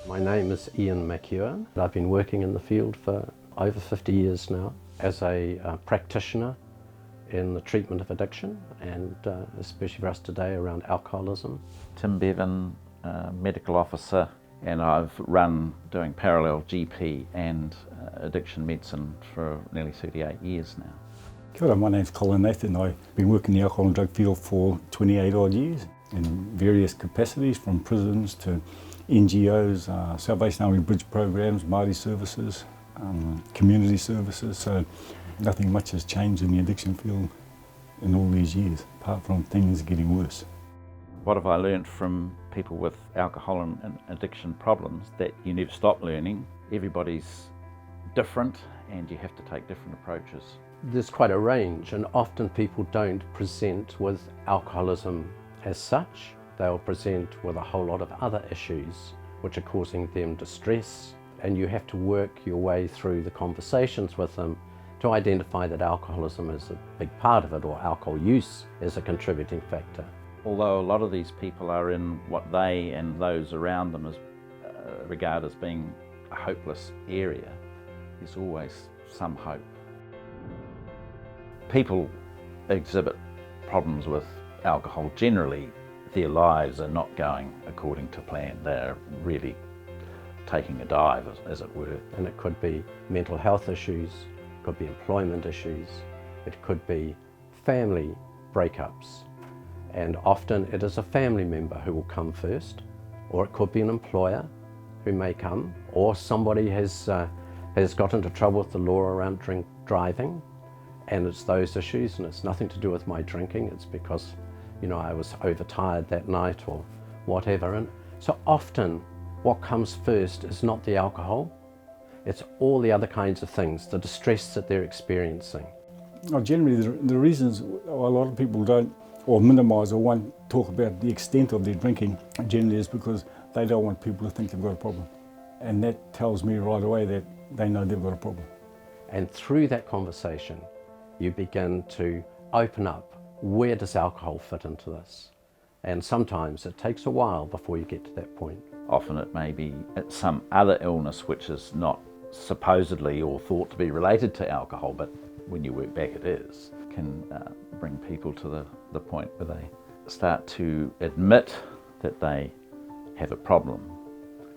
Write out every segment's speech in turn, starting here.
My name is Ian McEwen. I've been working in the field for over 50 years now as a practitioner in the treatment of addiction, and especially for us today around alcoholism. Tim Bevan, medical officer, and I've run doing parallel GP and addiction medicine for nearly 38 years now. Kia ora, my name's Colin Nathan. I've been working in the alcohol and drug field for 28 odd years in various capacities, from prisons to NGOs, Salvation Army Bridge programs, Māori services, community services. So nothing much has changed in the addiction field in all these years, apart from things getting worse. What have I learned from people with alcohol and addiction problems? That you never stop learning. Everybody's different and you have to take different approaches. There's quite a range, and often people don't present with alcoholism as such. They'll present with a whole lot of other issues which are causing them distress, and you have to work your way through the conversations with them to identify that alcoholism is a big part of it, or alcohol use is a contributing factor. Although a lot of these people are in what they and those around them regard as being a hopeless area, there's always some hope. People exhibit problems with alcohol. Generally, their lives are not going according to plan. They're really taking a dive, as it were. And it could be mental health issues, it could be employment issues, it could be family breakups. And often it is a family member who will come first, or it could be an employer who may come, or somebody has got into trouble with the law around drink driving, and it's those issues, and it's nothing to do with my drinking. It's because, you know, I was overtired that night or whatever. And so often what comes first is not the alcohol, it's all the other kinds of things, the distress that they're experiencing. Well, generally the reasons a lot of people don't or minimise or won't talk about the extent of their drinking generally is because they don't want people to think they've got a problem. And that tells me right away that they know they've got a problem. And through that conversation, you begin to open up, where does alcohol fit into this? And sometimes it takes a while before you get to that point. Often it may be some other illness which is not supposedly or thought to be related to alcohol, but when you work back it is, can bring people to the point where they start to admit that they have a problem.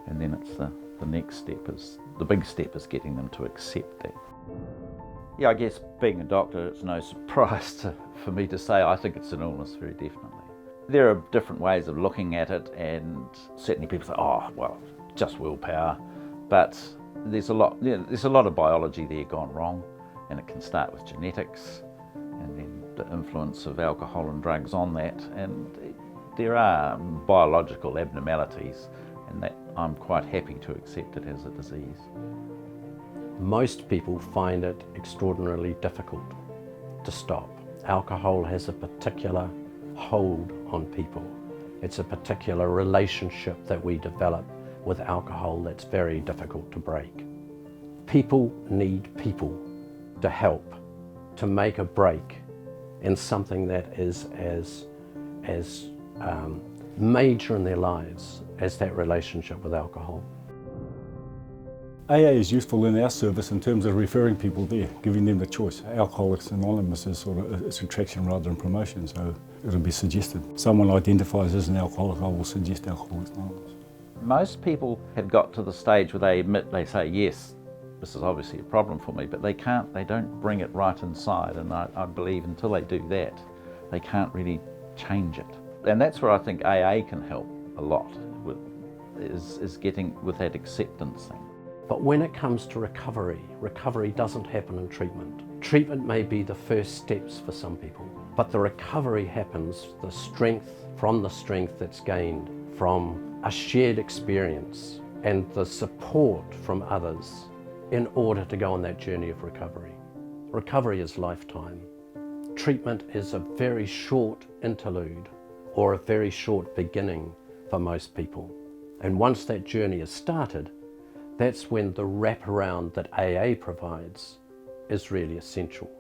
And then it's the next step is, the big step is getting them to accept that. Yeah, I guess being a doctor, it's no surprise for me to say I think it's an illness, very definitely. There are different ways of looking at it, and certainly people say, oh, well, just willpower. But there's a lot of biology there gone wrong, and it can start with genetics, and then the influence of alcohol and drugs on that. And there are biological abnormalities, and that I'm quite happy to accept it as a disease. Most people find it extraordinarily difficult to stop. Alcohol has a particular hold on people. It's a particular relationship that we develop with alcohol that's very difficult to break. People need people to help, to make a break in something that is as major in their lives as that relationship with alcohol. AA is useful in our service in terms of referring people there, giving them the choice. Alcoholics Anonymous is sort of it's attraction rather than promotion, so it'll be suggested. Someone identifies as an alcoholic, I will suggest Alcoholics Anonymous. Most people have got to the stage where they admit, they say, yes, this is obviously a problem for me, but they don't bring it right inside, and I believe until they do that, they can't really change it. And that's where I think AA can help a lot, is getting with that acceptance thing. But when it comes to recovery doesn't happen in treatment. Treatment may be the first steps for some people, but the recovery happens from the strength that's gained from a shared experience and the support from others in order to go on that journey of recovery. Recovery is lifetime. Treatment is a very short interlude or a very short beginning for most people. And once that journey is started, that's when the wraparound that AA provides is really essential.